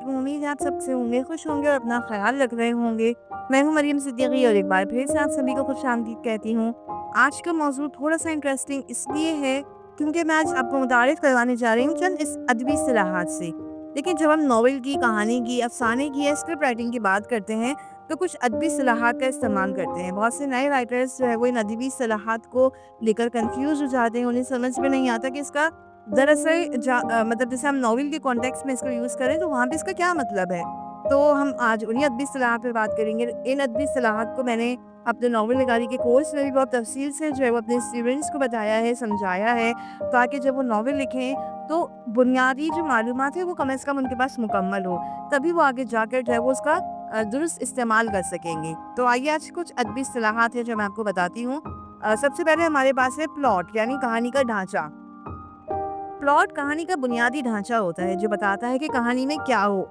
अलैकुम। उम्मीद है आप सबसे होंगे, खुश होंगे और अपना ख्याल रख रहे होंगे। मैं हूँ मरियम सिद्दीकी और एक बार फिर से आप सभी को खुशामदीद कहती हूँ। आज का मौजूद थोड़ा-सा इंटरेस्टिंग इसलिए है क्योंकि मैं आज आपको मुतारिफ करवाने जा रही हूँ चंद इस अदबी इस्तिलाहात से। देखिए, जब हम नॉवल की, कहानी की, अफ़साने की या स्क्रिप्ट राइटिंग की बात करते हैं, तो कुछ अदबी इस्तिलाहात का इस्तेमाल करते हैं। बहुत से नए राइटर्स जो है वो इन अदबी इस्तिलाहात को लेकर कन्फ्यूज़ हो जाते हैं, उन्हें समझ में नहीं आता कि इसका दरअसल मतलब जैसे हम नॉवेल के कॉन्टेक्स्ट में इसको यूज़ करें तो वहाँ पे इसका क्या मतलब है? तो हम आज उन्हीं अदबी इस्तिलाहात पे बात करेंगे। इन अदबी इस्तिलाहात को मैंने अपने नॉवेल निगारी के कोर्स में भी बहुत तफ़सील से जो है वो अपने स्टूडेंट्स को बताया है, समझाया है, ताकि जब वो नॉवेल लिखें तो बुनियादी जो मालूमात है वो कम से कम उनके पास मुकम्मल हो। तभी वो आगे जाकर जो है वो उसका दुरुस्त इस्तेमाल कर सकेंगे। तो आइए आज कुछ अदबी इस्तिलाहात हैं जो मैं आपको बताती हूँ। सबसे पहले हमारे पास है प्लॉट यानी कहानी का ढाँचा। प्लॉट कहानी का बुनियादी ढांचा होता है जो बताता है कि कहानी में क्या हो,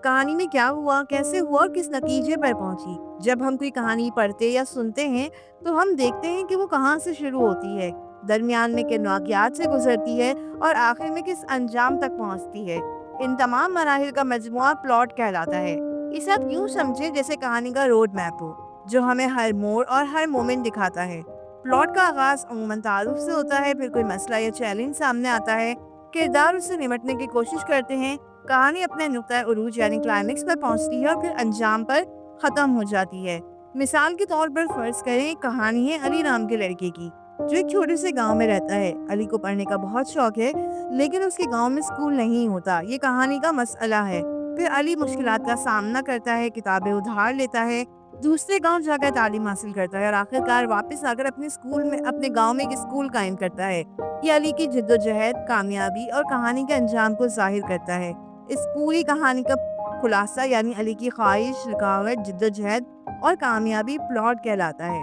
कहानी में क्या हुआ, कैसे हुआ और किस नतीजे पर पहुंची। जब हम कोई कहानी पढ़ते या सुनते हैं तो हम देखते हैं कि वो कहाँ से शुरू होती है, दरमियान में किन वाक़यात से गुजरती है और आखिर में किस अंजाम तक पहुंचती है। इन तमाम मराहिल का मजमुआ प्लॉट कहलाता है। इसे आप यूं समझे जैसे कहानी का रोड मैप हो जो हमें हर मोड़ और हर मोमेंट दिखाता है। प्लॉट का आगाज अमूमन तारुफ से होता है, फिर कोई मसला या चैलेंज सामने आता है, किरदार उससे निपटने की कोशिश करते हैं, कहानी अपने नुक्ता उरूज यानी क्लाइमेक्स पर पहुंचती है और फिर अंजाम पर खत्म हो जाती है। मिसाल के तौर पर फर्ज करें, एक कहानी है अली नाम के लड़के की जो एक छोटे से गांव में रहता है। अली को पढ़ने का बहुत शौक है, लेकिन उसके गांव में स्कूल नहीं होता। ये कहानी का मसला है। फिर अली मुश्किलात का सामना करता है, किताबें उधार लेता है, दूसरे गांव जाकर तालीम हासिल करता है और आखिरकार वापस आकर अपने स्कूल में, अपने गांव में एक स्कूल कायम करता है। ये अली की जिद्दोजहद, कामयाबी और कहानी के अंजाम को जाहिर करता है। इस पूरी कहानी का खुलासा यानी अली की ख्वाहिश, रुकावट, जिद्दोजहद और कामयाबी प्लॉट कहलाता है।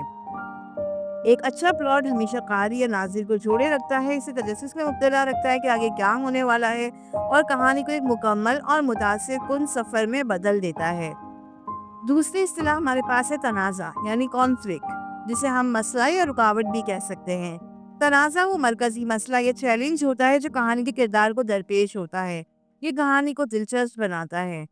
एक अच्छा प्लॉट हमेशा कारी या नाज़िर को जोड़े रखता है, इसे तजस्सुस में मुब्तला रखता है कि आगे क्या होने वाला है और कहानी को एक मुकम्मल और मुतासिर कुन सफ़र में बदल देता है। दूसरी इस्तिलाह हमारे पास है तनाज़ा यानी कॉन्फ्लिक्ट, जिसे हम मसला या रुकावट भी कह सकते हैं। तनाज़ा वो मरकजी मसला या चैलेंज होता है जो कहानी के किरदार को दरपेश होता है। ये कहानी को दिलचस्प बनाता है।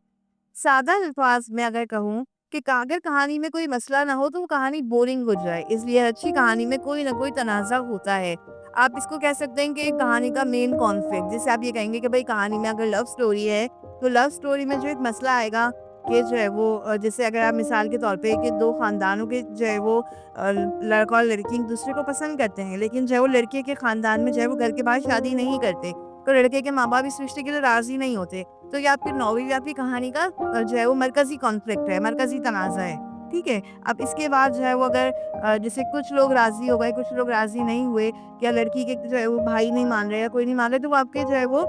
सादा अल्फाज में अगर कहूँ कि अगर कहानी में कोई मसला ना हो तो वो कहानी बोरिंग हो जाए, इसलिए अच्छी कहानी में कोई ना कोई तनाज़ा होता है। आप इसको कह सकते हैं कि एक कहानी का मेन कॉन्फ्लिक्ट, जिसे आप ये कहेंगे कि भाई कहानी में अगर लव स्टोरी है तो लव स्टोरी में जो एक मसला आएगा कि जो है वो जैसे अगर आप मिसाल के तौर पे कि दो खानदानों के जो है वो लड़का और लड़की एक दूसरे को पसंद करते हैं, लेकिन जो है वो लड़के के खानदान में जो है वो घर के बाहर शादी नहीं करते, तो लड़के के माँ बाप इस रिश्ते के लिए राजी नहीं होते। तो ये आपकी नॉवेल या आपकी कहानी का जो है वो मरकज़ी कॉन्फ्लिक्ट है, मरकज़ी तनाज़ा है, ठीक है? अब इसके बाद जो है वो अगर जैसे कुछ लोग राज़ी हो गए, कुछ लोग राज़ी नहीं हुए या लड़की के जो है वो भाई नहीं मान रहे या कोई नहीं मान रहे, तो वो आपके जो है वो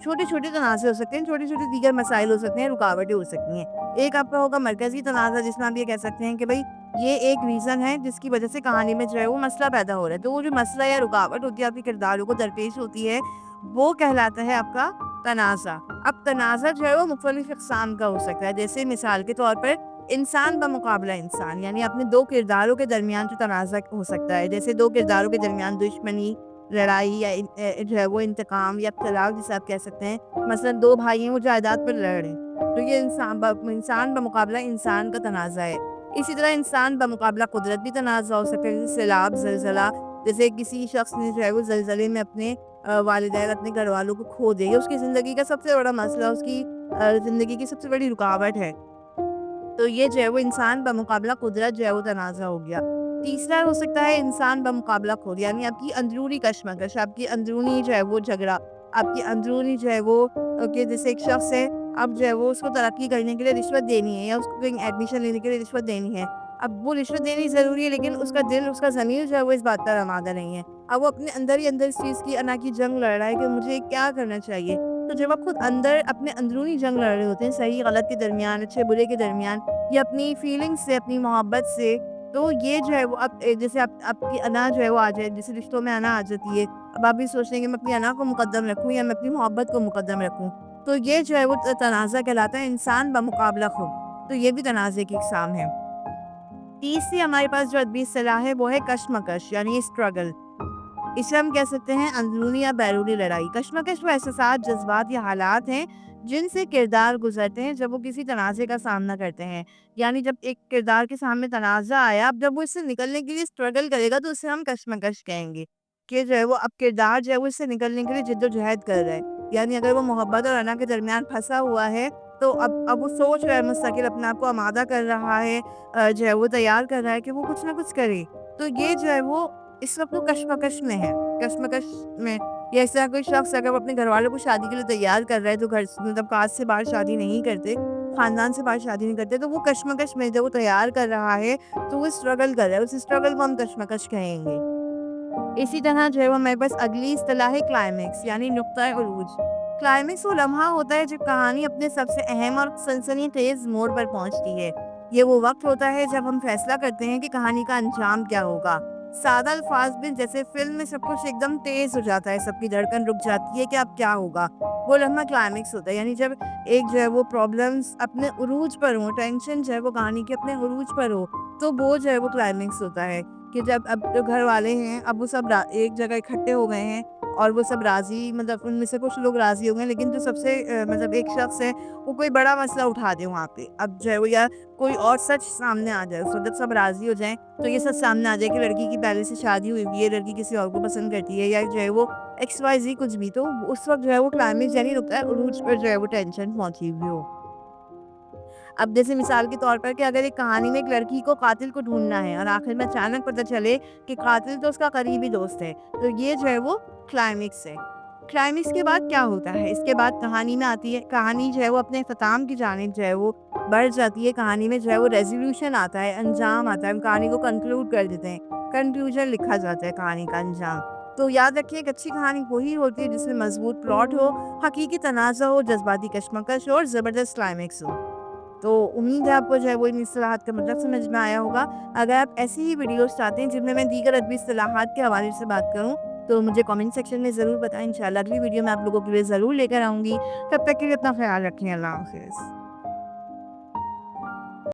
छोटे-छोटे तनाज़े हो सकते हैं, छोटे-छोटे दीगर मसाइल हो सकते हैं, रुकावटें हो सकती हैं। एक आपका होगा मरकज़ी तनाज़ा जिसमें आप ये कह सकते हैं कि भई ये एक रीज़न है जिसकी वज़ह से कहानी में जो है वो मसला पैदा हो रहा है। तो वो जो मसला या रुकावट होती है आपके किरदारों को दरपेश होती है, वो कहलाता है आपका तनाज़ा। अब तनाज़ा जो है वो मुख्तलिफ़ अक़साम का हो सकता है, जैसे मिसाल के तौर पर इंसान बमुकाबला इंसान, यानी अपने 2 किरदारों के दरमियान जो तनाज़ा हो सकता है, जैसे 2 किरदारों के दरमियान दुश्मनी, लड़ाई या जो है वो इंतकाम या तलाक जिसे आप कह सकते हैं। मसलन 2 भाई हैं वो जायदाद पर लड़ रहे हैं, तो ये इंसान बमुकाबला इंसान का तनाज़ा है। इसी तरह इंसान बमुकाबला कुदरत भी तनाज़ा हो सकता है, जैसे सैलाब, ज़लज़ला, जैसे किसी शख्स ने जो है वो ज़लज़ले में अपने वालिदैन, अपने घरवालों को खो दिया, ये उसकी ज़िंदगी का सबसे बड़ा मसला, उसकी ज़िंदगी की सबसे बड़ी रुकावट है। तो ये जो है वो इंसान बमुकाबला कुदरत जो है वो तनाज़ा हो गया। तीसरा हो सकता है इंसान बमुकाबला खुद, यानी आपकी अंदरूनी कशमकश, आपकी अंदरूनी जो है वो झगड़ा, आपकी अंदरूनी जो है वो कि जैसे एक शख्स है, अब जो है वो उसको तरक्की करने के लिए रिश्वत देनी है या उसको कहीं एडमिशन लेने के लिए रिश्वत देनी है। अब वो रिश्वत देनी ज़रूरी है, लेकिन उसका दिल, उसका ज़मीर जो है वो इस बात पर आमादा नहीं है। अब वो अपने अंदर ही अंदर इस चीज़ की अना की जंग लड़ रहा है कि मुझे क्या करना चाहिए। तो जब आप खुद अंदर अपने अंदरूनी जंग लड़ रहे होते हैं, सही गलत के दरमियान, अच्छे बुरे के दरमियान, या अपनी फीलिंग्स से, अपनी मोहब्बत से, तो ये जो है वो अब जैसे आप आपकी अना जो है वो आ जाए, जैसे रिश्तों में अना आ जाती है। अब आप भी सोच रहे हैं कि मैं अपनी अना को मुकद्दम रखूँ या मैं अपनी मोहब्बत को मुकद्दम रखूँ। तो ये जो है वो तनाज़ा कहलाता है, इंसान बमुकाबला खुद। तो ये भी तनाज़े की इक़साम है। तीसरी हमारे पास जो अदबी इस्तिलाह है वो है कशमकश यानी स्ट्रगल। इसे हम कह सकते हैं अंदरूनी या बैरूनी लड़ाई। कशमकश वो एहसासात, जज़्बात या हालात हैं جن سے کردار گزرتے ہیں جب وہ کسی تنازع کا سامنا کرتے ہیں. یعنی جب ایک کردار کے سامنے تنازع آیا، اب جب وہ اس سے نکلنے کے لیے اسٹرگل کرے گا تو اسے ہم کشمکش کہیں گے کہ جو ہے وہ اب کردار جو ہے وہ اس سے نکلنے کے لیے جد و جہد کر رہا ہے. یعنی اگر وہ محبت اور انا کے درمیان پھنسا ہوا ہے تو اب وہ سوچ رہا ہے، مستقل اپنے آپ کو آمادہ کر رہا ہے، جو ہے وہ تیار کر رہا ہے کہ وہ کچھ نہ کچھ کرے. تو یہ جو ہے وہ اس وقت وہ کشمکش میں ہے، کشمکش میں. یا اس طرح کوئی شخص اگر وہ اپنے گھر والوں کو شادی کے لیے تیار کر رہا ہے تو مطلب کاسٹ سے باہر شادی نہیں کرتے، خاندان سے باہر شادی نہیں کرتے، تو وہ کشمکش میں جب وہ تیار کر رہا ہے تو وہ اسٹرگل کر رہا ہے، اس اسٹرگل کو ہم کشمکش کہیں گے. اسی طرح جو ہے وہ ہمارے پاس اگلی اصطلاح ہے کلائمیکس، یعنی نقطۂ عروج. کلائمیکس وہ لمحہ ہوتا ہے جب کہانی اپنے سب سے اہم اور سنسنی خیز موڑ پر پہنچتی ہے. یہ وہ وقت ہوتا ہے جب ہم فیصلہ کرتے ہیں کہ کہانی کا انجام کیا ہوگا. سادہ الفاظ میں جیسے فلم میں سب کچھ ایک دم تیز ہو جاتا ہے، سب کی دھڑکن رک جاتی ہے کہ اب کیا ہوگا، وہ لمحہ کلائمیکس ہوتا ہے. یعنی جب ایک جو ہے وہ پرابلمس اپنے عروج پر ہوں، ٹینشن جو ہے وہ کہانی کے اپنے عروج پر ہو، تو وہ جو ہے وہ کلائمیکس ہوتا ہے. کہ جب اب جو گھر والے ہیں اب وہ سب ایک جگہ اکٹھے ہو گئے ہیں اور وہ سب راضی، مطلب ان میں سے کچھ لوگ راضی ہو گئے، لیکن جو سب سے مطلب ایک شخص ہے وہ کوئی بڑا مسئلہ اٹھا دے وہاں پہ، اب جو ہے وہ یا کوئی اور سچ سامنے آ جائے، اس وقت سب راضی ہو جائیں تو یہ سچ سامنے آ جائے کہ لڑکی کی پہلے سے شادی ہوئی ہوئی ہے، لڑکی کسی اور کو پسند کرتی ہے، یا جو ہے وہ ایکس وائی زی کچھ بھی، تو اس وقت جو ہے وہ کلائمیکس یعنی رکتا ہے عروج پر جو ہے وہ ٹینشن پہنچی ہوئی ہو. اب جیسے مثال کے طور پر کہ اگر ایک کہانی میں ایک لڑکی کو قاتل کو ڈھونڈنا ہے اور آخر میں اچانک پتہ چلے کہ قاتل تو اس کا قریبی دوست ہے، تو یہ جو ہے وہ کلائمیکس ہے. کلائمیکس کے بعد کیا ہوتا ہے؟ اس کے بعد کہانی میں آتی ہے، کہانی جو ہے وہ اپنے اختتام کی جانب جو ہے وہ بڑھ جاتی ہے. کہانی میں جو ہے وہ ریزولوشن آتا ہے، انجام آتا ہے، ہم کہانی کو کنکلوڈ کر دیتے ہیں، کنکلوژن لکھا جاتا ہے کہانی کا انجام. تو یاد رکھیے ایک اچھی کہانی وہی ہوتی ہے جس میں مضبوط پلاٹ ہو، حقیقی تنازع ہو، جذباتی کشمکش ہو اور زبردست کلائمیکس ہو. تو امید ہے آپ کو جو ہے وہ ان اصطلاحات کا مطلب سمجھ میں آیا ہوگا. اگر آپ ایسی ہی ویڈیوز چاہتے ہیں جن میں دیگر ادبی اصطلاحات کے حوالے سے بات کروں تو مجھے کامنٹ سیکشن میں ضرور بتائیں. انشاءاللہ اگلی ویڈیو میں آپ لوگوں کے لیے ضرور لے کر آؤں گی. تب تک کے لیے اپنا خیال رکھیں. اللہ حافظ.